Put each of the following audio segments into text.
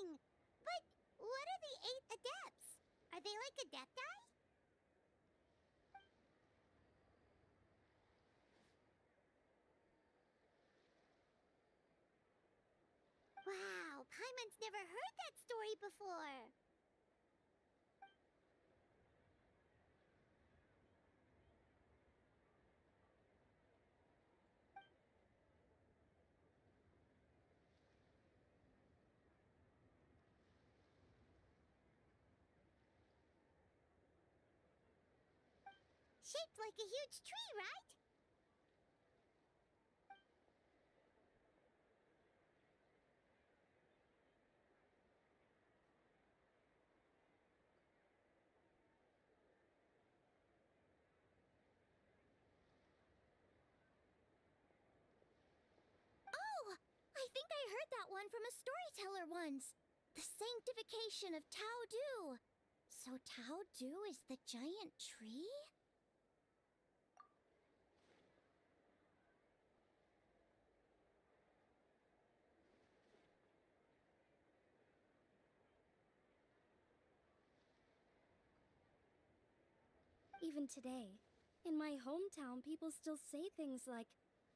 amazing! But what are the 8 adepts? Are they like adepti? Wow, Paimon's never heard that story before. Shaped like a huge tree, right? Oh! I think I heard that one from a storyteller once. The sanctification of Tao Du. So Tao Du is the giant tree? Even today, in my hometown, people still say things like,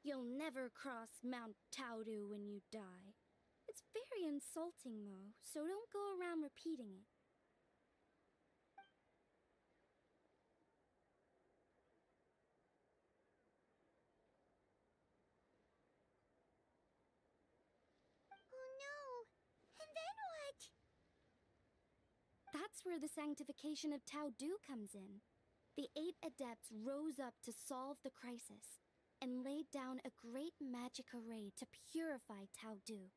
"You'll never cross Mount Taudu when you die." It's very insulting, though, so don't go around repeating it. Oh no! And then what? That's where the sanctification of Taudu comes in. The 8 adepts rose up to solve the crisis and laid down a great magic array to purify Taudu.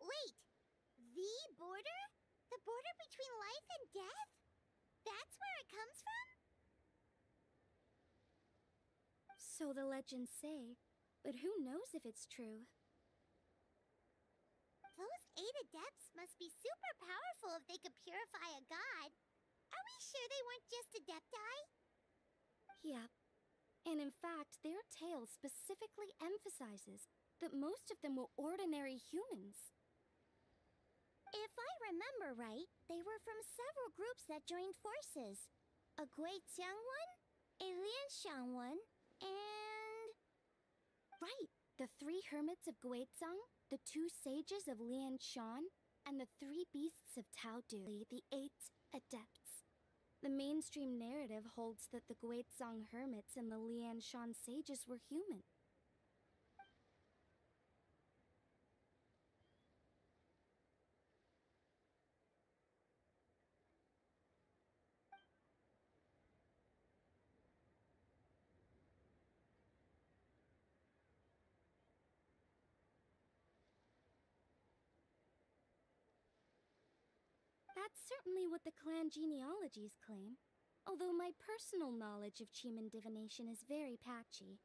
Wait! The border? The border between life and death? That's where it comes from? So the legends say, but who knows if it's true? Those 8 adepts must be super powerful if they could purify a god. Are we sure they weren't just adepti? Yep. And in fact, their tale specifically emphasizes that most of them were ordinary humans. If I remember right, they were from several groups that joined forces. A Guixiang one, a Lianshan one, and... Right! The 3 hermits of Guizhang, the 2 sages of Lianshan, and the 3 beasts of Taodu, the 8 adepts. The mainstream narrative holds that the Guizhang hermits and the Lianshan sages were human. That's certainly what the clan genealogies claim, although my personal knowledge of Chiman divination is very patchy.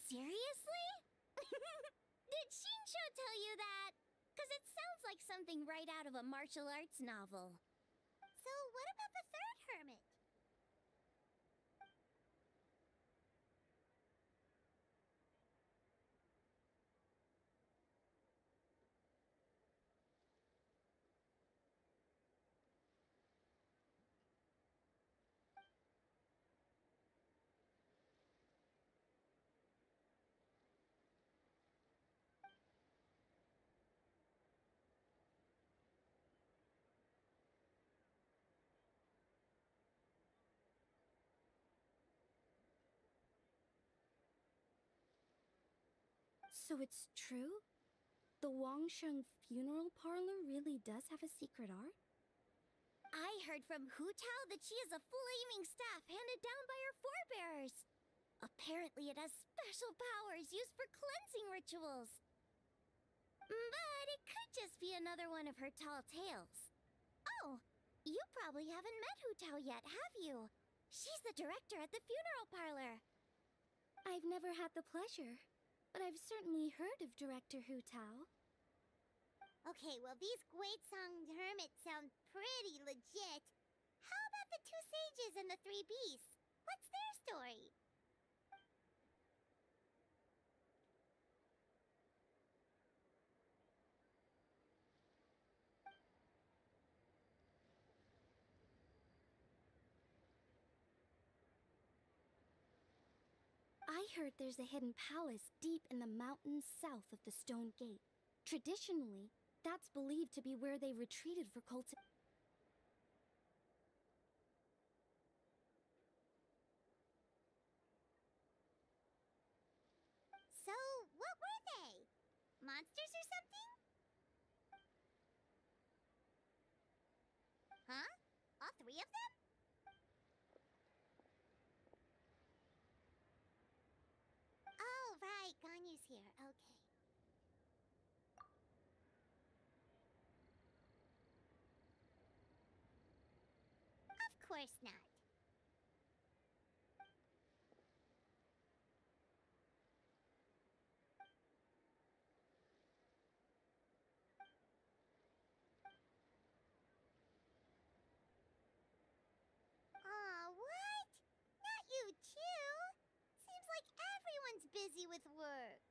Seriously? Did Shinsho tell you that? Because it sounds like something right out of a martial arts novel. So what about the 3rd hermit? So it's true? The Wangsheng funeral parlor really does have a secret art? I heard from Hu Tao that she has a flaming staff handed down by her forebears. Apparently it has special powers used for cleansing rituals. But it could just be another one of her tall tales. Oh, You probably haven't met Hu Tao yet, have you? She's the director at the funeral parlor. I've never had the pleasure, but I've certainly heard of Director Hu Tao. Okay, well, these Guizhong hermits sound pretty legit. How about the two sages and the three beasts? What's their story? I heard there's a hidden palace deep in the mountains south of the Stone Gate. Traditionally, that's believed to be where they retreated for So, what were they? Monsters or something? Huh? All three of them? Oh, right, Ganyu's here. Okay. Of course not. Aw, what? Not you too? Seems like everyone's busy with work.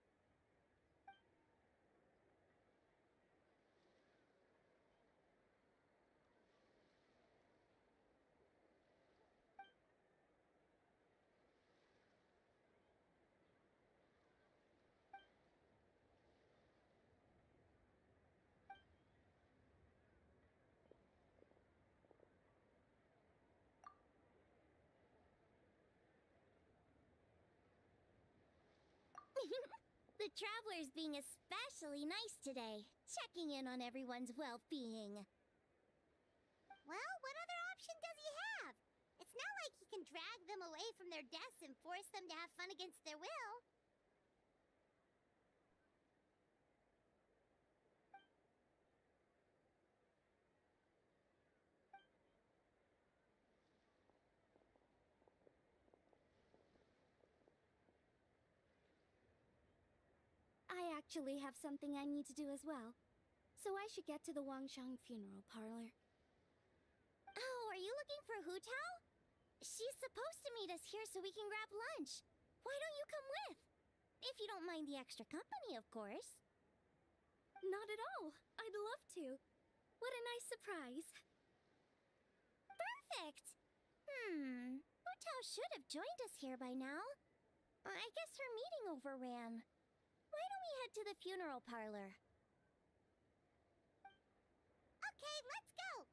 The traveler's being especially nice today, checking in on everyone's well-being. Well, what other option does he have? It's not like he can drag them away from their desks and force them to have fun against their will. I actually have something I need to do as well, so I should get to the Wangshang funeral parlor. Oh, are you looking for Hu Tao? She's supposed to meet us here so we can grab lunch. Why don't you come with? If you don't mind the extra company, of course. Not at all. I'd love to. What a nice surprise. Perfect! Hu Tao should have joined us here by now. I guess her meeting overran. Why don't we head to the funeral parlor? Okay, let's go!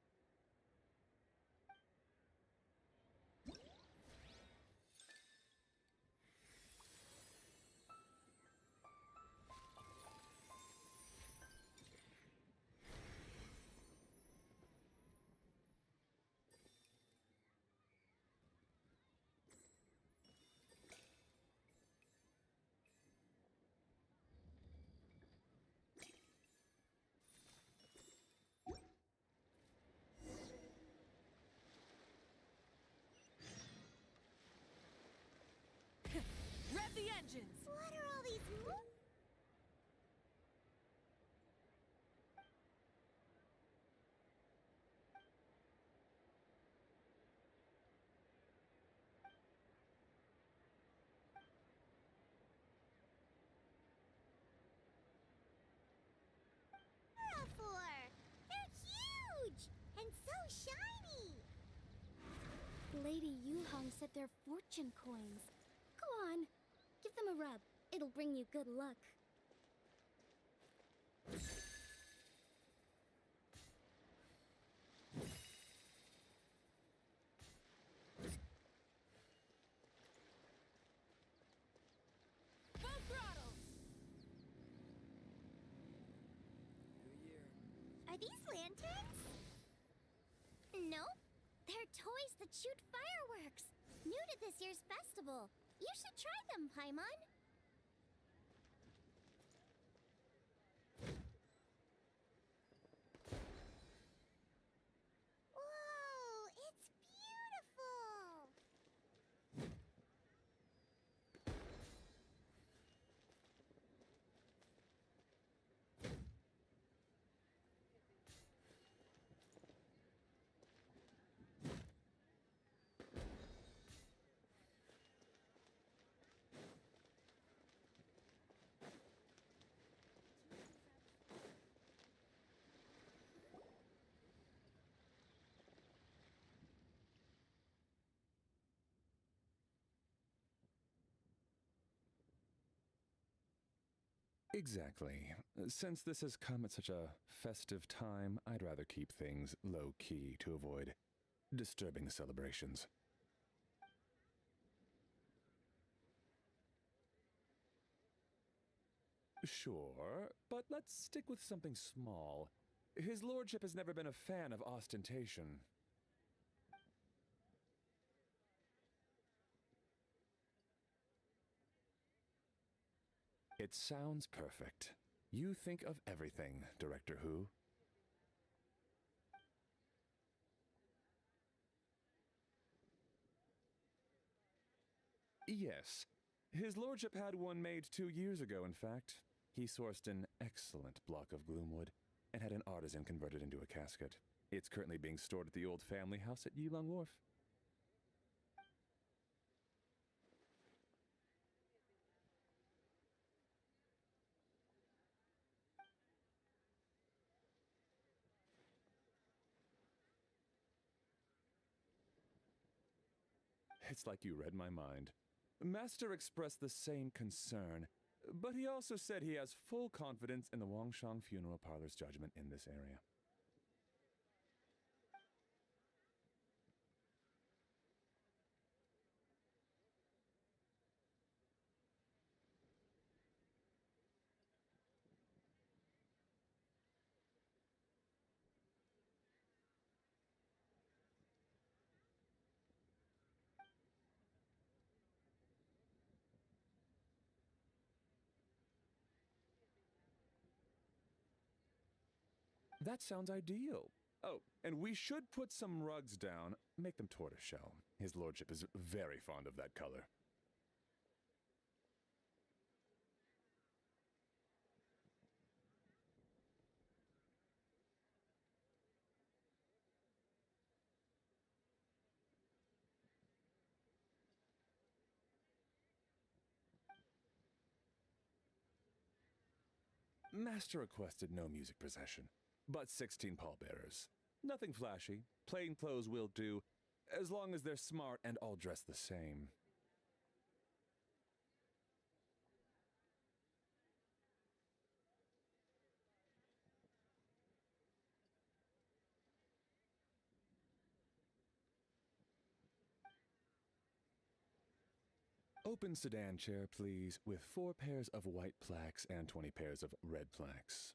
Rev the engines! What are all these for? They're huge! And so shiny! Lady Yuhong said they're fortune coins. Go on, give them a rub. It'll bring you good luck. Full throttle! Are these lanterns? Nope. They're toys that shoot fireworks. New to this year's festival. You should try them, Paimon. Whoa! Exactly. Since this has come at such a festive time, I'd rather keep things low-key to avoid disturbing the celebrations. Sure, but let's stick with something small. His lordship has never been a fan of ostentation. It sounds perfect. You think of everything, Director Who. Yes. His lordship had one made 2 years ago, in fact. He sourced an excellent block of gloomwood and had an artisan convert it into a casket. It's currently being stored at the old family house at Yilong Wharf. It's like you read my mind. Master expressed the same concern, but he also said he has full confidence in the Wangshang Funeral Parlor's judgment in this area. That sounds ideal. Oh, and we should put some rugs down. Make them tortoiseshell. His lordship is very fond of that color. Master requested no music procession, but 16 pallbearers. Nothing flashy. Plain clothes will do, as long as they're smart and all dressed the same. Open sedan chair, please, with 4 pairs of white plaques and 20 pairs of red plaques.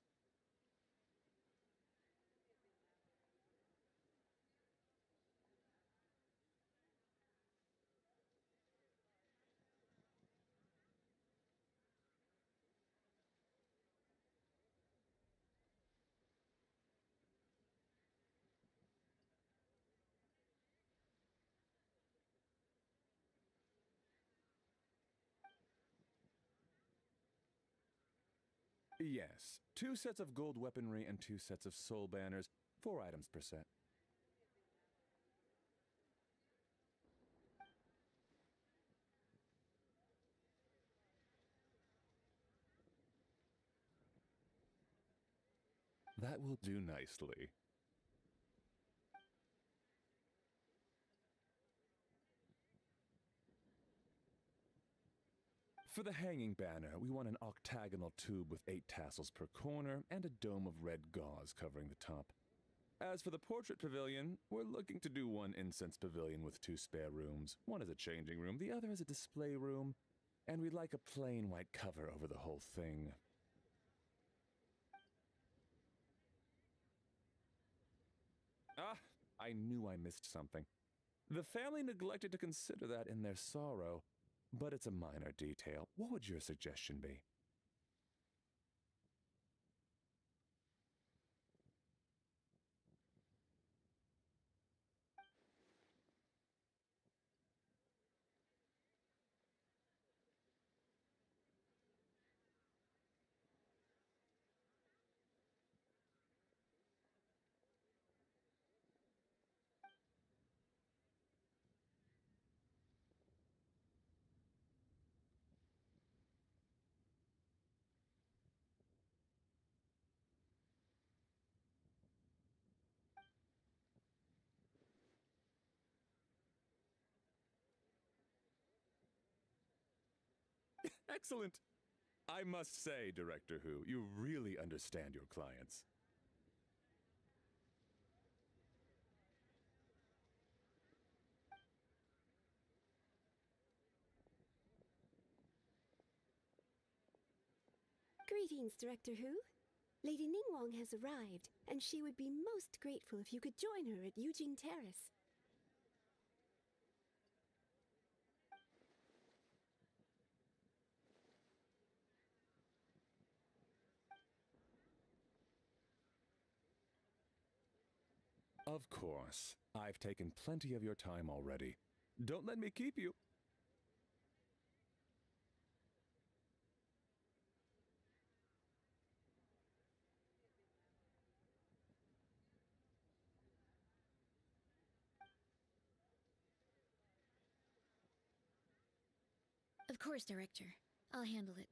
Yes, 2 sets of gold weaponry and 2 sets of soul banners, 4 items per set. That will do nicely. For the hanging banner, we want an octagonal tube with 8 tassels per corner and a dome of red gauze covering the top. As for the portrait pavilion, we're looking to do one incense pavilion with 2 spare rooms. One is a changing room, the other is a display room, and we'd like a plain white cover over the whole thing. Ah, I knew I missed something. The family neglected to consider that in their sorrow, but it's a minor detail. What would your suggestion be? Excellent! I must say, Director Who, you really understand your clients. Greetings, Director Who. Lady Ningguang has arrived, and she would be most grateful if you could join her at Yujing Terrace. Of course. I've taken plenty of your time already. Don't let me keep you. Of course, Director. I'll handle it.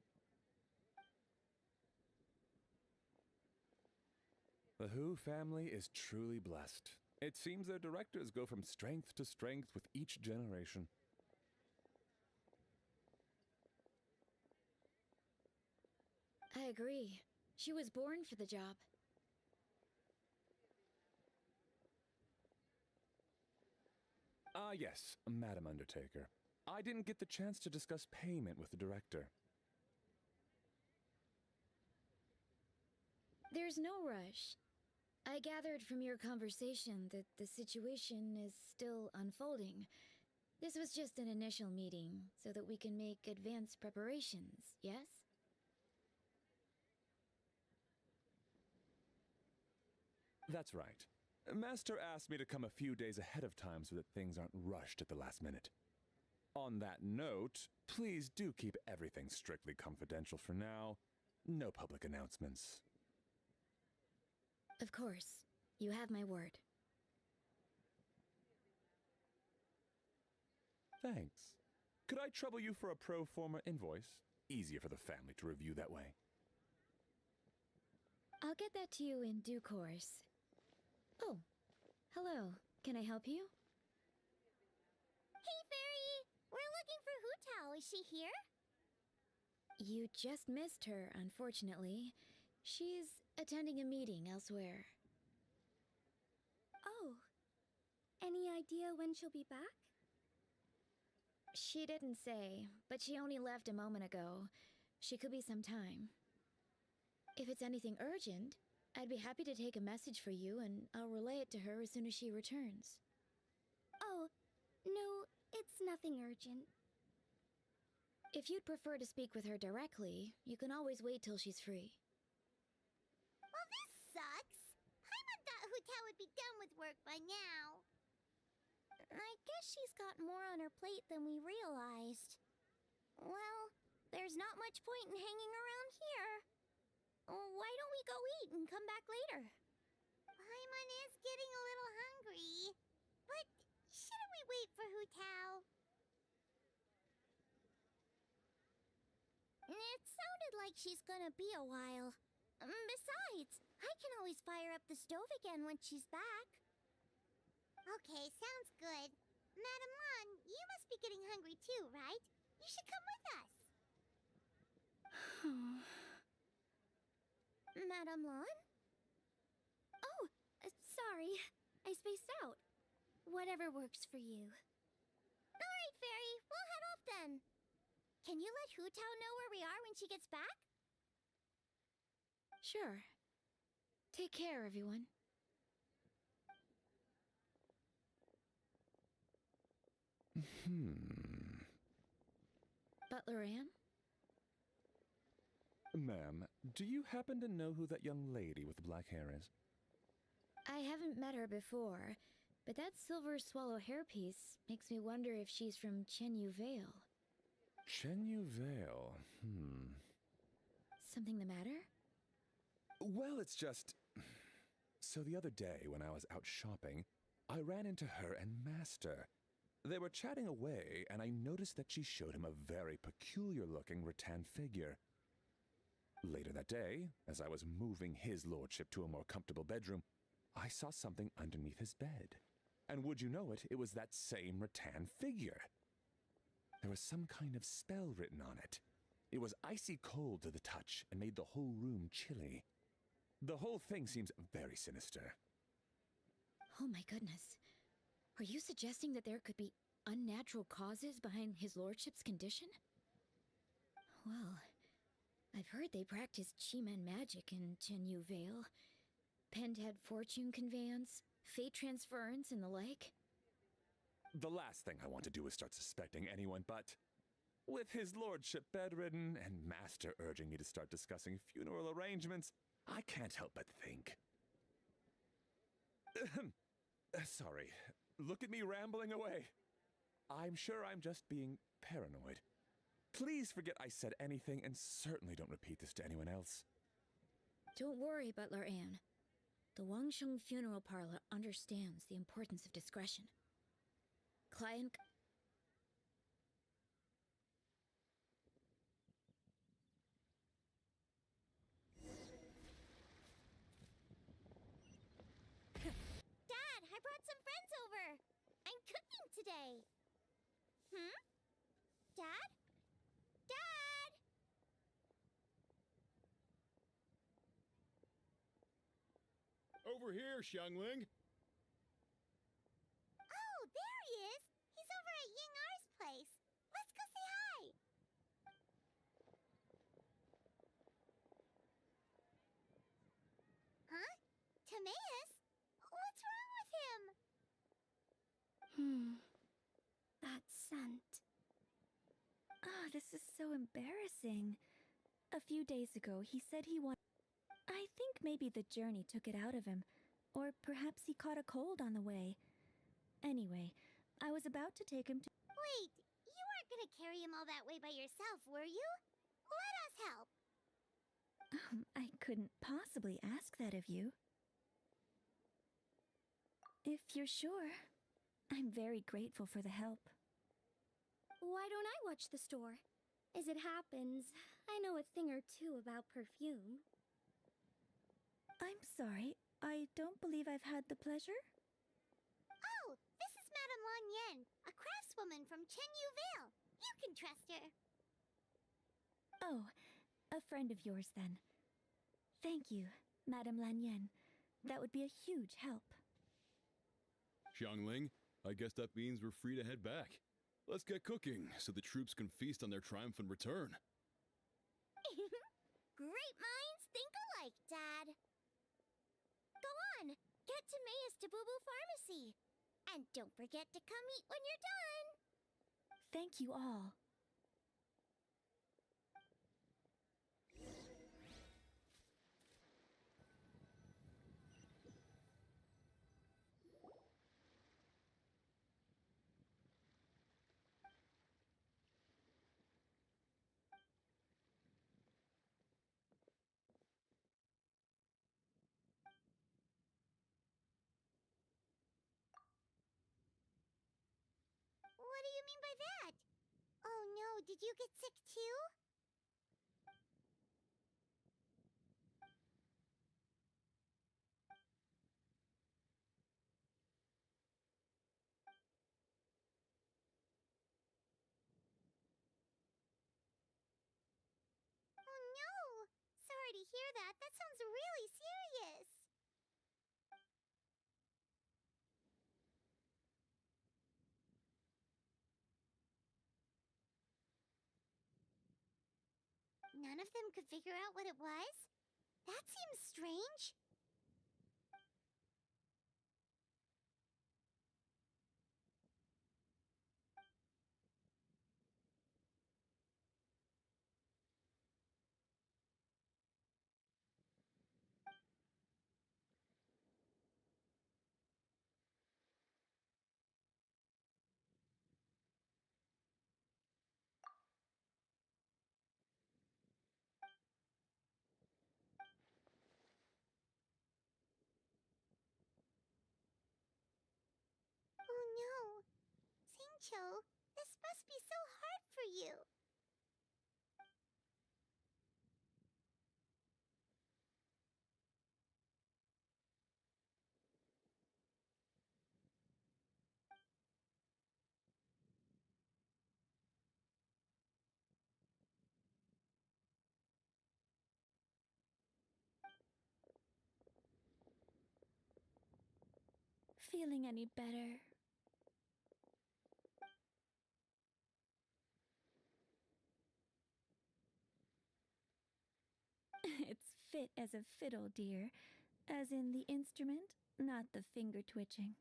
The Who family is truly blessed. It seems their directors go from strength to strength with each generation. I agree. She was born for the job. Ah, yes, Madam Undertaker. I didn't get the chance to discuss payment with the director. There's no rush. I gathered from your conversation that the situation is still unfolding. This was just an initial meeting, so that we can make advanced preparations, yes? That's right. Master asked me to come a few days ahead of time so that things aren't rushed at the last minute. On that note, please do keep everything strictly confidential for now. No public announcements. Of course. You have my word. Thanks. Could I trouble you for a pro forma invoice? Easier for the family to review that way. I'll get that to you in due course. Oh, hello. Can I help you? Hey, Fairy! We're looking for Hu Tao. Is she here? You just missed her, unfortunately. She's attending a meeting elsewhere. Oh. Any idea when she'll be back? She didn't say, but she only left a moment ago. She could be some time. If it's anything urgent, I'd be happy to take a message for you, and I'll relay it to her as soon as she returns. Oh, no, it's nothing urgent. If you'd prefer to speak with her directly, you can always wait till she's free. Well, this sucks. Paimon thought Hu Tao would be done with work by now. I guess she's got more on her plate than we realized. Well, there's not much point in hanging around here. Why don't we go eat and come back later? Paimon is getting a little hungry. But shouldn't we wait for Hu Tao? It sounded like she's gonna be a while. Besides, I can always fire up the stove again when she's back. Okay, sounds good. Madam Lan, you must be getting hungry too, right? You should come with us. Madam Lan? Oh, sorry. I spaced out. Whatever works for you. Alright, Fairy, we'll head off then. Can you let Hu Tao know where we are when she gets back? Sure. Take care, everyone. Butler Ann? Ma'am, do you happen to know who that young lady with the black hair is? I haven't met her before, but that silver swallow hairpiece makes me wonder if she's from Chenyu Vale. Chenyu Vale, Something the matter? Well, it's just... So the other day, when I was out shopping, I ran into her and Master. They were chatting away, and I noticed that she showed him a very peculiar-looking rattan figure. Later that day, as I was moving his lordship to a more comfortable bedroom, I saw something underneath his bed. And would you know it, it was that same rattan figure. There was some kind of spell written on it. It was icy cold to the touch and made the whole room chilly. The whole thing seems very sinister. Oh my goodness. Are you suggesting that there could be unnatural causes behind his lordship's condition? Well, I've heard they practice Chi-Man magic in Chenyu Vale. Pendhead fortune conveyance, fate transference, and the like. The last thing I want to do is start suspecting anyone, but with his lordship bedridden and Master urging me to start discussing funeral arrangements, I can't help but think. Sorry. Look at me rambling away. I'm sure I'm just being paranoid. Please forget I said anything, and certainly don't repeat this to anyone else. Don't worry, Butler Anne. The Wangsheng Funeral Parlor understands the importance of discretion. Client... Dad, I brought some friends over. I'm cooking today. Dad? Dad! Over here, Xiangling. Oh, there he is. He's over at Ying R's place. Let's go say hi. Huh? Timaeus? What's wrong with him? That scent. Oh, this is so embarrassing. A few days ago, he said he wanted... I think maybe the journey took it out of him. Or perhaps he caught a cold on the way. Anyway, I was about to take him to... Wait, you weren't gonna carry him all that way by yourself, were you? Let us help. I couldn't possibly ask that of you. If you're sure, I'm very grateful for the help. Why don't I watch the store? As it happens, I know a thing or two about perfume. I'm sorry, I don't believe I've had the pleasure. Oh, this is Madame Lan Yen, a craftswoman from Chenyu Vale. You can trust her. Oh, a friend of yours then. Thank you, Madame Lan Yen. That would be a huge help. Xiangling, I guess that means we're free to head back. Let's get cooking so the troops can feast on their triumphant return. Great minds think alike, Dad. Go on, get Timaeus to Boo Boo Pharmacy. And don't forget to come eat when you're done. Thank you all. What do you mean by that? Oh no, did you get sick too? Oh no! Sorry to hear that. That sounds really serious. None of them could figure out what it was? That seems strange. Oh no. Xingqiu, this must be so hard for you. feeling any better. It's fit as a fiddle, dear. As in the instrument, not the finger twitching.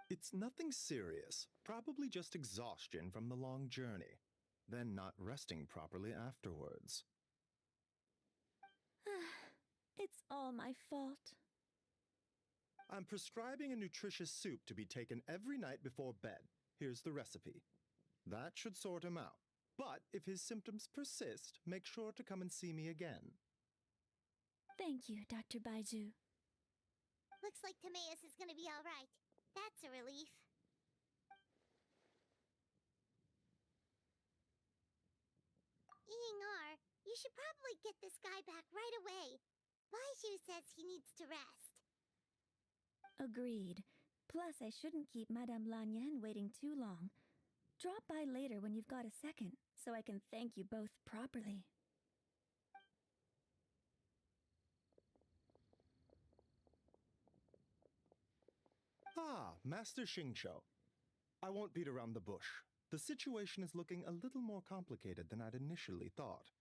It's nothing serious, probably just exhaustion from the long journey, then not resting properly afterwards. It's all my fault. I'm prescribing a nutritious soup to be taken every night before bed. Here's the recipe. That should sort him out. But if his symptoms persist, make sure to come and see me again. Thank you, Dr. Baiju. Looks like Timaeus is gonna be alright. That's a relief. Eeying-R, you should probably get this guy back right away. Baiju says he needs to rest. Agreed. Plus, I shouldn't keep Madame Lanyan waiting too long. Drop by later when you've got a second, so I can thank you both properly. Ah, Master Xingqiu. I won't beat around the bush. The situation is looking a little more complicated than I'd initially thought.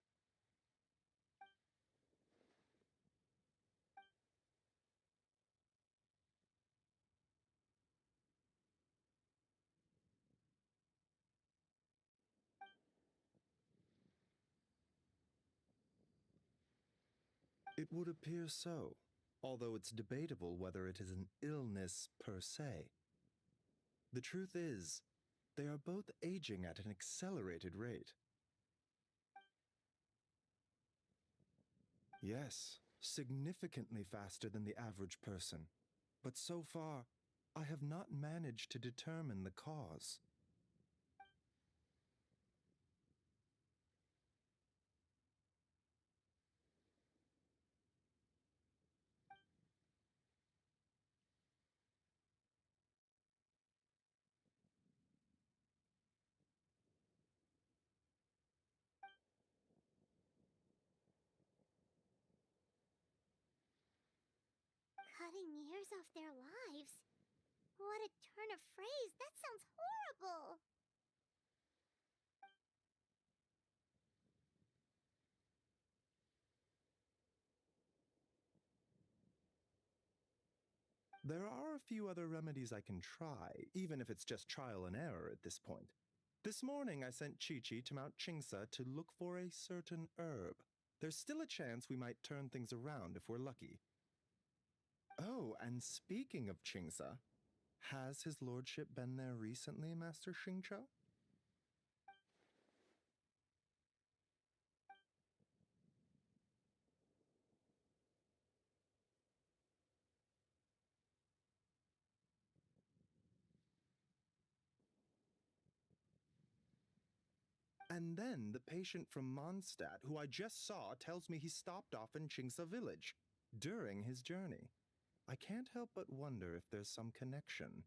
It would appear so, although it's debatable whether it is an illness per se. The truth is, they are both aging at an accelerated rate. Yes, significantly faster than the average person. But so far, I have not managed to determine the cause. Cutting years off their lives? What a turn of phrase! That sounds horrible! There are a few other remedies I can try, even if it's just trial and error at this point. This morning I sent Chi-Chi to Mount Qingsa to look for a certain herb. There's still a chance we might turn things around if we're lucky. Oh, and speaking of Qingsa, has his lordship been there recently, Master Xingqiu? And then the patient from Mondstadt, who I just saw, tells me he stopped off in Qingsa village during his journey. I can't help but wonder if there's some connection.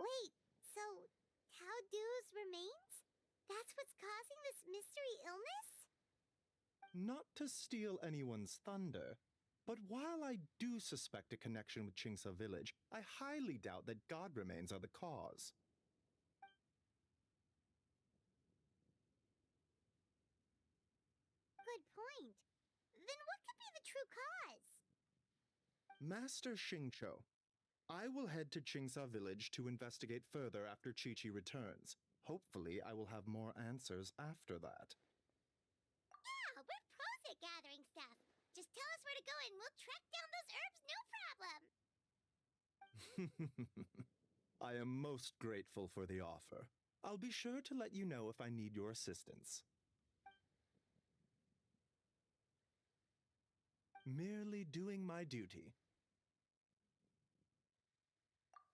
Wait, so Tao Du's remains? That's what's causing this mystery illness? Not to steal anyone's thunder, but while I do suspect a connection with Qingsa village, I highly doubt that god remains are the cause. Good point. Then what could be the true cause? Master Xingqiu, I will head to Qingsa village to investigate further after Chi-Chi returns. Hopefully, I will have more answers after that. Yeah, we're pros at gathering stuff. Just tell us where to go and we'll track down those herbs, no problem. I am most grateful for the offer. I'll be sure to let you know if I need your assistance. Merely doing my duty.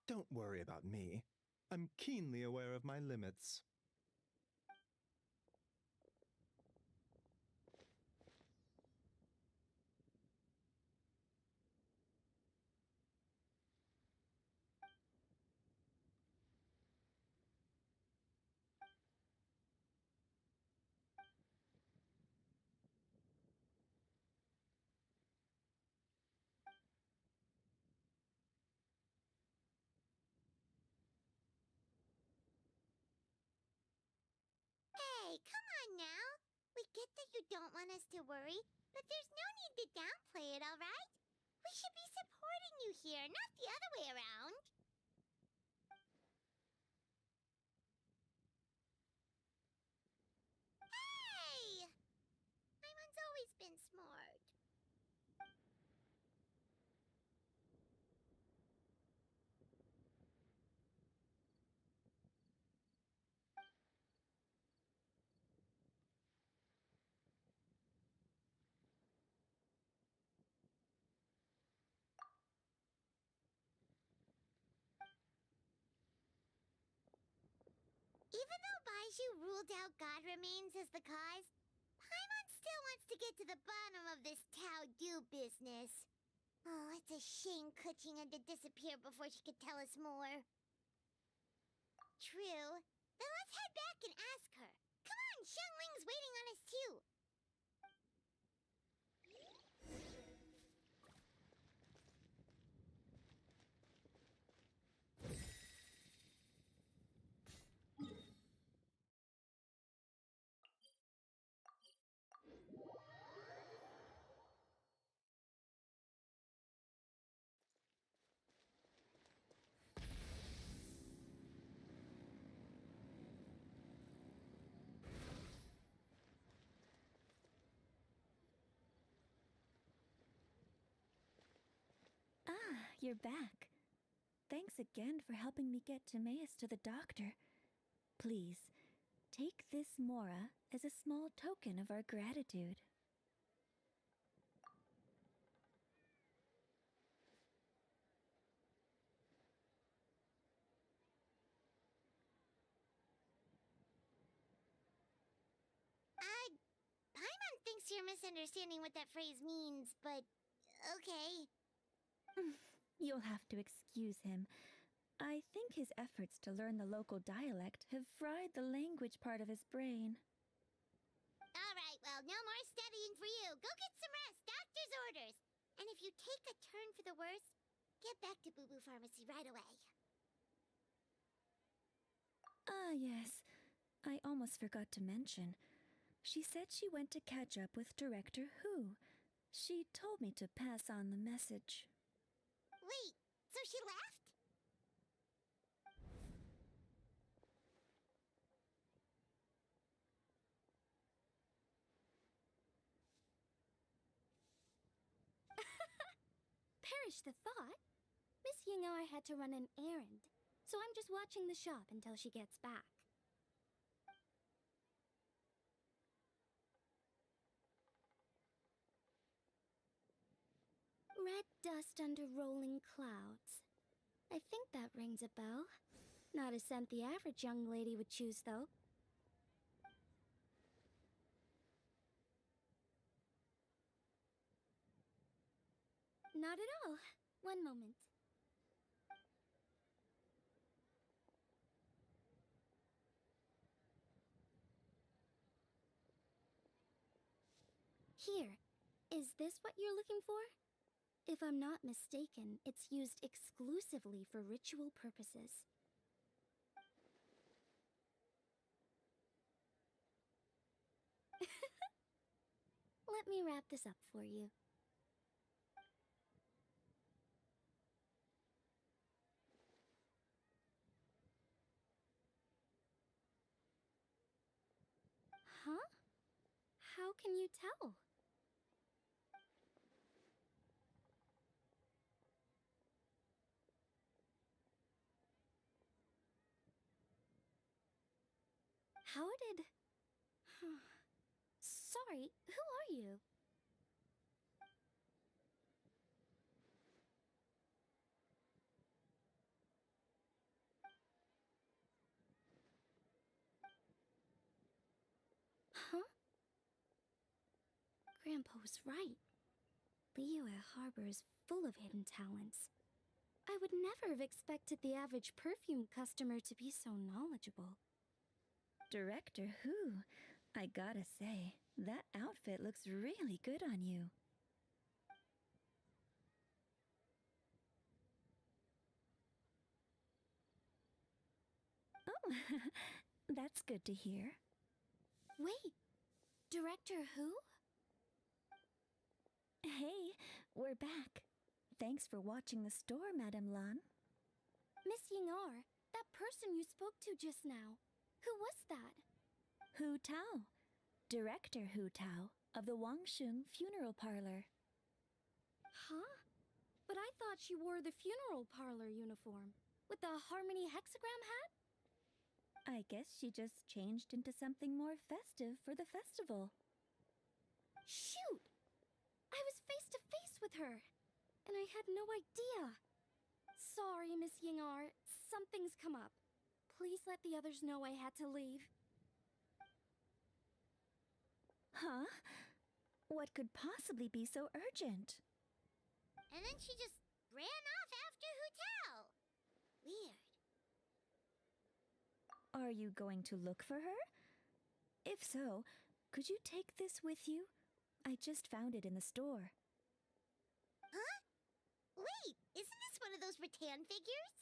Don't worry about me. I'm keenly aware of my limits. Hey, come on now. We get that you don't want us to worry, but there's no need to downplay it, alright? We should be supporting you here, not the other way around. Hey! Paimon's always been smart. Even though Baiju ruled out God remains as the cause, Paimon still wants to get to the bottom of this Tao Do business. Oh, it's a shame Kuching had to disappear before she could tell us more. True. Then let's head back and ask her. Come on, Xiangling's waiting on us too. Ah, you're back. Thanks again for helping me get Timaeus to the doctor. Please, take this Mora as a small token of our gratitude. Paimon thinks you're misunderstanding what that phrase means, but okay. You'll have to excuse him. I think his efforts to learn the local dialect have fried the language part of his brain. Alright, well, no more studying for you. Go get some rest. Doctor's orders. And if you take a turn for the worse, get back to Boo Boo Pharmacy right away. Ah, yes. I almost forgot to mention. She said she went to catch up with Director Who. She told me to pass on the message. Wait, so she left? Perish the thought. Miss Ying'ar had to run an errand, so I'm just watching the shop until she gets back. Red dust under rolling clouds. I think that rings a bell. Not a scent the average young lady would choose, though. Not at all. One moment. Here. Is this what you're looking for? If I'm not mistaken, it's used exclusively for ritual purposes. Let me wrap this up for you. Huh? How can you tell? How did... Sorry, who are you? Grandpa was right. Liyue Harbor is full of hidden talents. I would never have expected the average perfume customer to be so knowledgeable. Director Who, I gotta say, that outfit looks really good on you. Oh, that's good to hear. Wait, Director Who? Hey, we're back. Thanks for watching the store, Madame Lan. Miss Ying'ar, that person you spoke to just now. Who was that? Hu Tao, Director Hu Tao of the Wangsheng Funeral Parlor. Huh? But I thought she wore the funeral parlor uniform with the Harmony hexagram hat? I guess she just changed into something more festive for the festival. Shoot! I was face to face with her, and I had no idea. Sorry, Miss Ying'ar. Something's come up. Please let the others know I had to leave. Huh? What could possibly be so urgent? And then she just ran off after Hu Tao. Weird. Are you going to look for her? If so, could you take this with you? I just found it in the store. Huh? Wait, isn't this one of those rattan figures?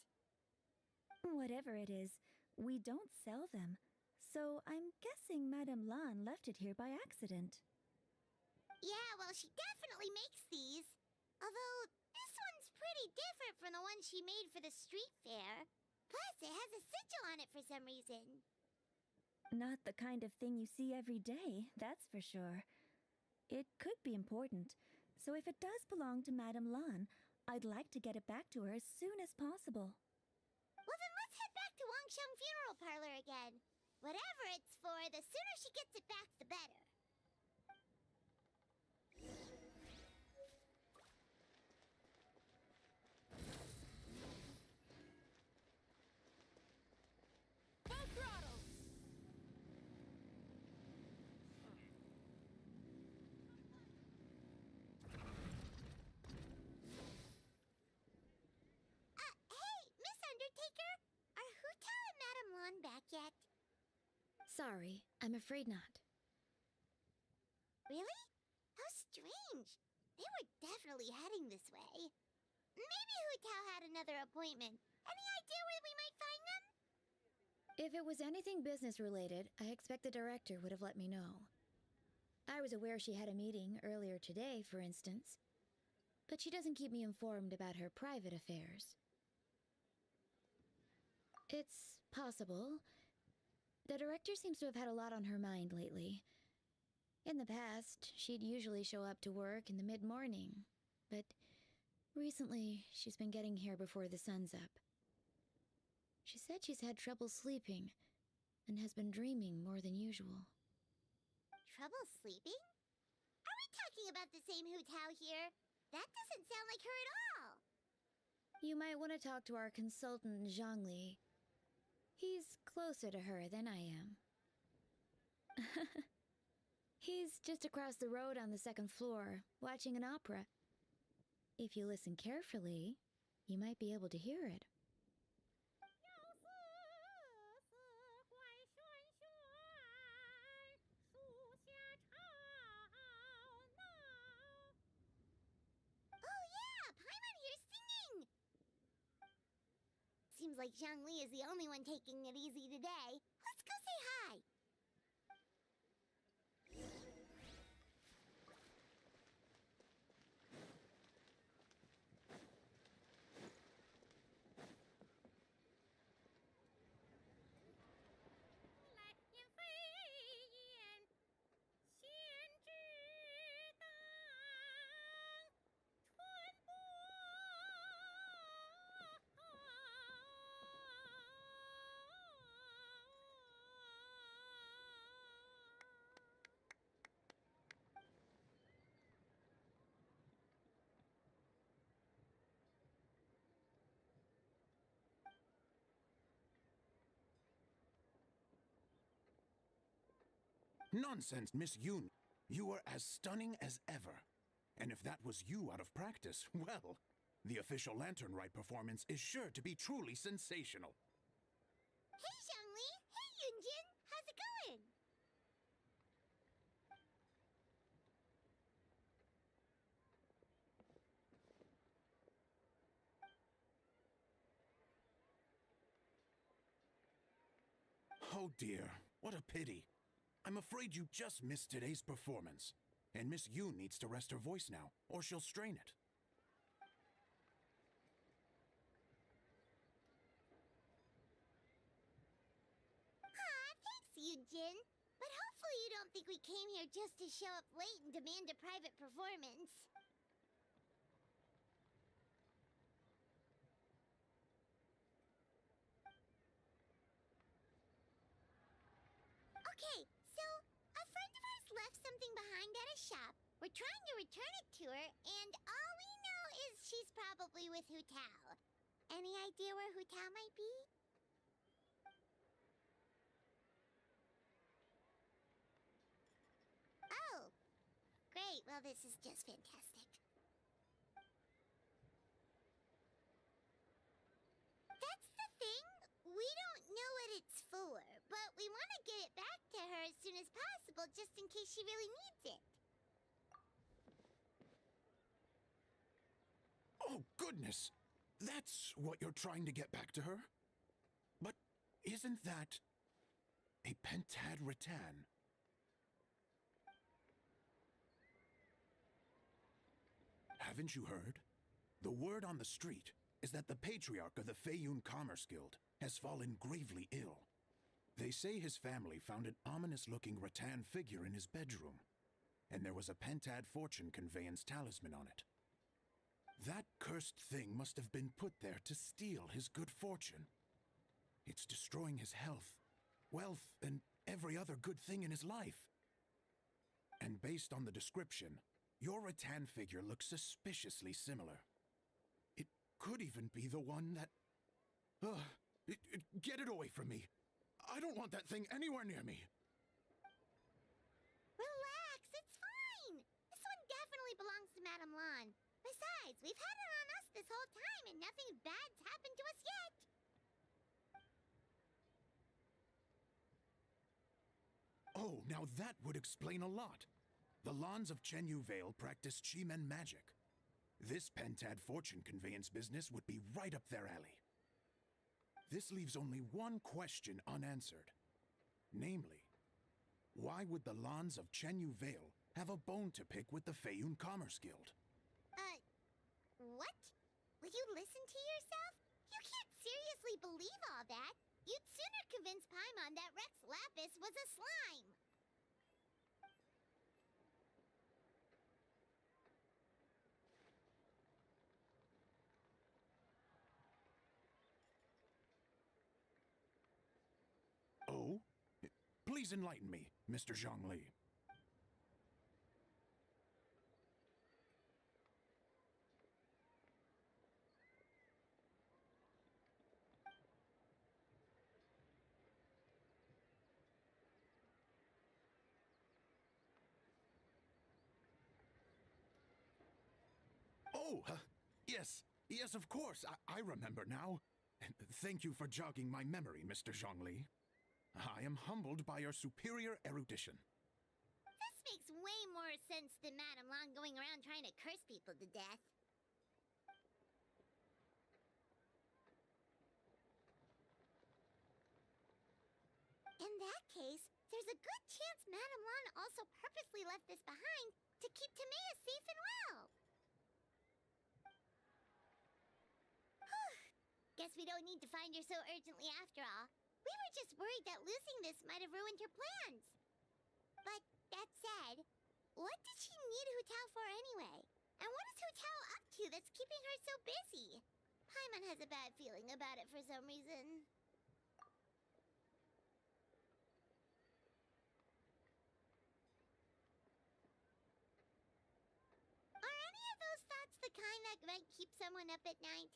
Whatever it is, we don't sell them. So I'm guessing Madame Lan left it here by accident. Yeah, well, she definitely makes these. Although, this one's pretty different from the one she made for the street fair. Plus, it has a sigil on it for some reason. Not the kind of thing you see every day, that's for sure. It could be important, so if it does belong to Madame Lan, I'd like to get it back to her as soon as possible. Well, then let's head back to Wangsheng Funeral Parlor again. Whatever it's for, the sooner she gets it back, the better. Full throttle! Hey, Miss Undertaker! Are Hu Tao and Madame Lan back yet? Sorry, I'm afraid not. Really? How strange. They were definitely heading this way. Maybe Hu Tao had another appointment. Any idea where we might find them? If it was anything business related, I expect the director would have let me know. I was aware she had a meeting earlier today, for instance, but she doesn't keep me informed about her private affairs. It's possible. The director seems to have had a lot on her mind lately. In the past, she'd usually show up to work in the mid-morning, but recently she's been getting here before the sun's up. She said she's had trouble sleeping and has been dreaming more than usual. Trouble sleeping? Are we talking about the same Hu Tao here? That doesn't sound like her at all. You might want to talk to our consultant, Zhangli. He's closer to her than I am. He's just across the road on the second floor, watching an opera. If you listen carefully, you might be able to hear it. Oh yeah, Paimon here's singing! Seems like Zhangli is the only one taking it easy today. Let's go say hi. Nonsense, Miss Yoon. You are as stunning as ever. And if that was you out of practice, well, the official Lantern Rite performance is sure to be truly sensational. Hey, Zhongli! Hey, Yunjin! How's it going? Oh dear, what a pity. I'm afraid you just missed today's performance. And Miss Yoon needs to rest her voice now, or she'll strain it. Aw, thanks, Yunjin. But hopefully you don't think we came here just to show up late and demand a private performance. Okay, so a friend of ours left something behind at a shop. We're trying to return it to her, and all we know is she's probably with Hu Tao. Any idea where Hu Tao might be? Oh, great. Well, this is just fantastic. That's the thing. We don't know what it's for, but we want to get it back to her as soon as possible just in case she really needs it. Oh, goodness! That's what you're trying to get back to her? But isn't that a pentad rattan? Haven't you heard? The word on the street is that the patriarch of the Feiyun Commerce Guild has fallen gravely ill. They say his family found an ominous-looking rattan figure in his bedroom, and there was a pentad fortune conveyance talisman on it. That cursed thing must have been put there to steal his good fortune. It's destroying his health, wealth, and every other good thing in his life. And based on the description, your rattan figure looks suspiciously similar. It could even be the one that... get it away from me. I don't want that thing anywhere near me. Relax, it's fine. This one definitely belongs to Madame Lan. Besides, we've had it on us this whole time and nothing bad's happened to us yet. Oh, now that would explain a lot. The Lans of Chenyu Vale practice Chi-Men magic. This pentad fortune conveyance business would be right up their alley. This leaves only one question unanswered. Namely, why would the Lans of Chenyu Vale have a bone to pick with the Feiyun Commerce Guild? What? Will you listen to yourself? You can't seriously believe all that. You'd sooner convince Paimon that Rex Lapis was a slime. Oh? Please enlighten me, Mr. Zhongli. Oh, yes, of course. I remember now. Thank you for jogging my memory, Mr. Zhongli. I am humbled by your superior erudition. This makes way more sense than Madame Lan going around trying to curse people to death. In that case, there's a good chance Madame Lan also purposely left this behind to keep Timea safe and well. Guess we don't need to find her so urgently after all. We were just worried that losing this might have ruined her plans. But that said, what did she need Hu Tao for anyway? And what is Hu Tao up to that's keeping her so busy? Paimon has a bad feeling about it for some reason. Are any of those thoughts the kind that might keep someone up at night?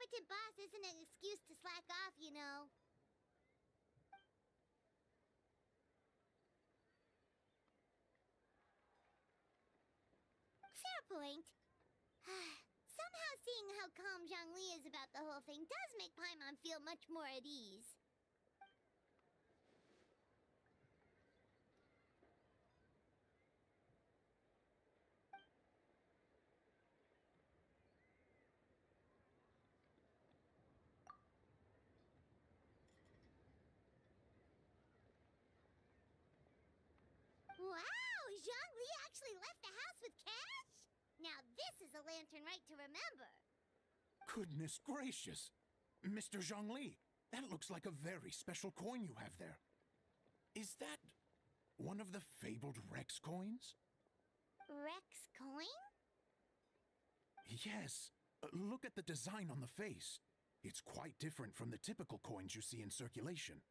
competent boss isn't an excuse to slack off, you know. Fair point. Somehow seeing how calm Zhongli is about the whole thing does make Paimon feel much more at ease. Wow! Zhongli actually left the house with cash? Now this is a lantern right to remember. Goodness gracious! Mr. Zhongli, that looks like a very special coin you have there. Is that one of the fabled Rex coins? Rex coin? Yes. Look at the design on the face. It's quite different from the typical coins you see in circulation.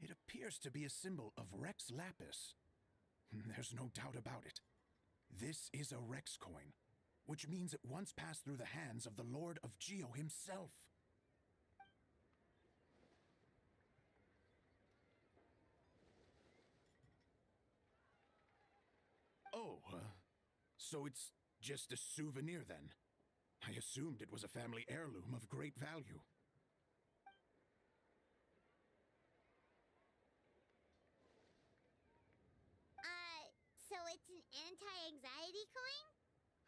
It appears to be a symbol of Rex Lapis. There's no doubt about it. This is a Rex coin, which means it once passed through the hands of the Lord of Geo himself. Oh, so it's just a souvenir then? I assumed it was a family heirloom of great value. So it's an anti-anxiety coin?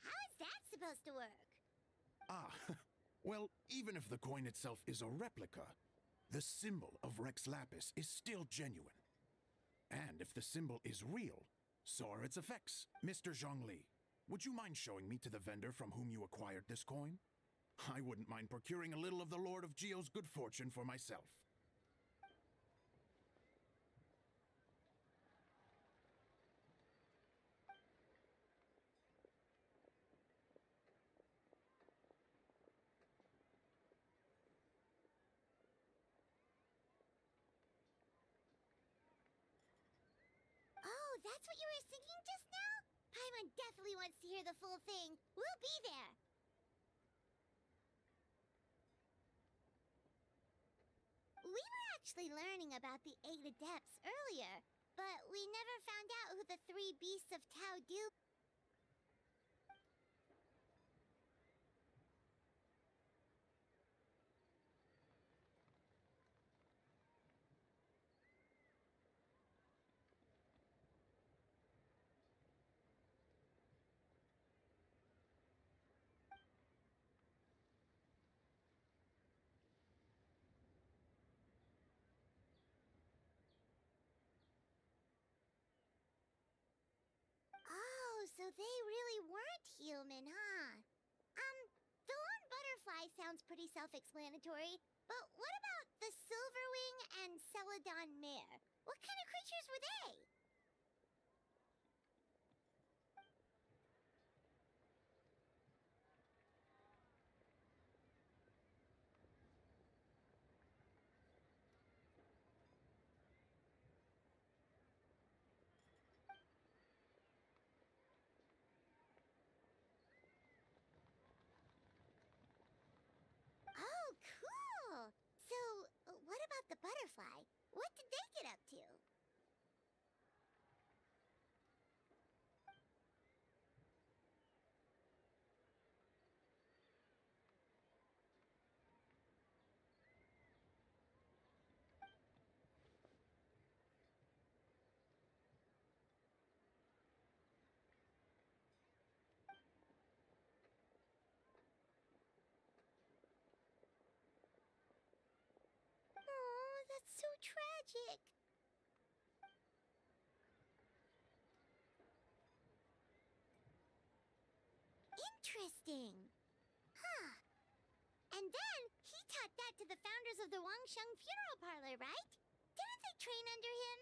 How is that supposed to work? Ah, well, even if the coin itself is a replica, the symbol of Rex Lapis is still genuine. And if the symbol is real, so are its effects. Mr. Zhongli, would you mind showing me to the vendor from whom you acquired this coin? I wouldn't mind procuring a little of the Lord of Geo's good fortune for myself. Oh, that's what you were singing just now? Paimon definitely wants to hear the full thing. We'll be there. We were actually learning about the 8 Adepts earlier, but we never found out who the 3 Beasts of Tao Do. Oh, so they really weren't human, huh? The lone butterfly sounds pretty self-explanatory, but what about the Silverwing and Celadon Mare? What kind of creatures were they? Oh, cool! So, what about the butterfly? What did they get up to? Oh, that's so tragic. Interesting. Huh. And then he taught that to the founders of the Wangsheng Funeral Parlor, right? Didn't they train under him?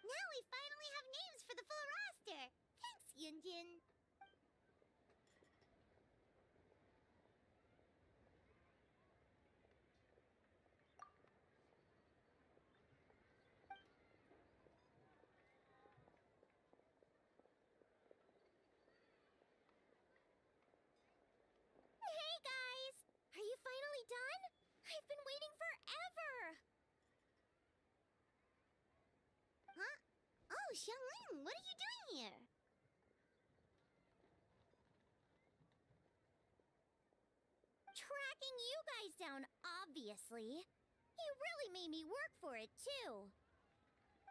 Now we finally have names for the full roster. Thanks, Yunjin. Hey guys! Are you finally done? I've been waiting forever! Huh? Oh, Xiangling, what are you doing here? Tracking you guys down, obviously. You really made me work for it, too.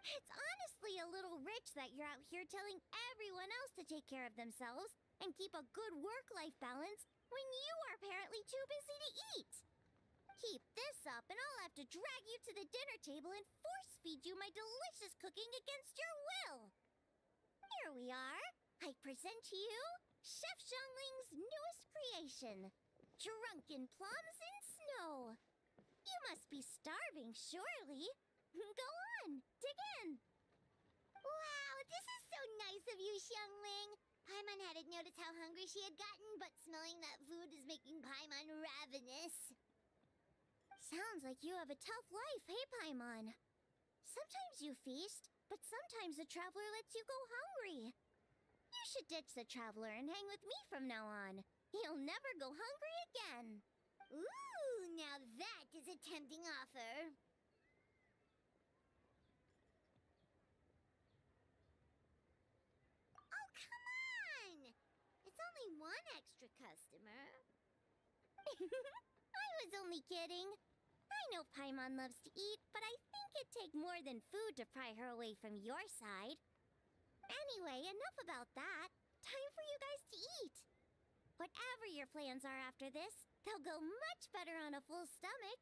It's honestly a little rich that you're out here telling everyone else to take care of themselves and keep a good work-life balance when you are apparently too busy to eat. Keep this up and I'll have to drag you to the dinner table and force-feed you my delicious cooking against your will. Here we are. I present to you Chef Xiangling's newest creation, Drunken Plums in Snow. You must be starving, surely. Go on, dig in. Wow, this is so nice of you, Xiangling. Paimon hadn't noticed how hungry she had gotten, but smelling that food is making Paimon ravenous. Sounds like you have a tough life, hey, Paimon? Sometimes you feast, but sometimes the traveler lets you go hungry. You should ditch the traveler and hang with me from now on. You'll never go hungry again. Ooh, now that is a tempting offer. Oh, come on! It's only one extra customer. I was only kidding. I know Paimon loves to eat, but I think it'd take more than food to pry her away from your side. Anyway, enough about that. Time for you guys to eat. Whatever your plans are after this, they'll go much better on a full stomach.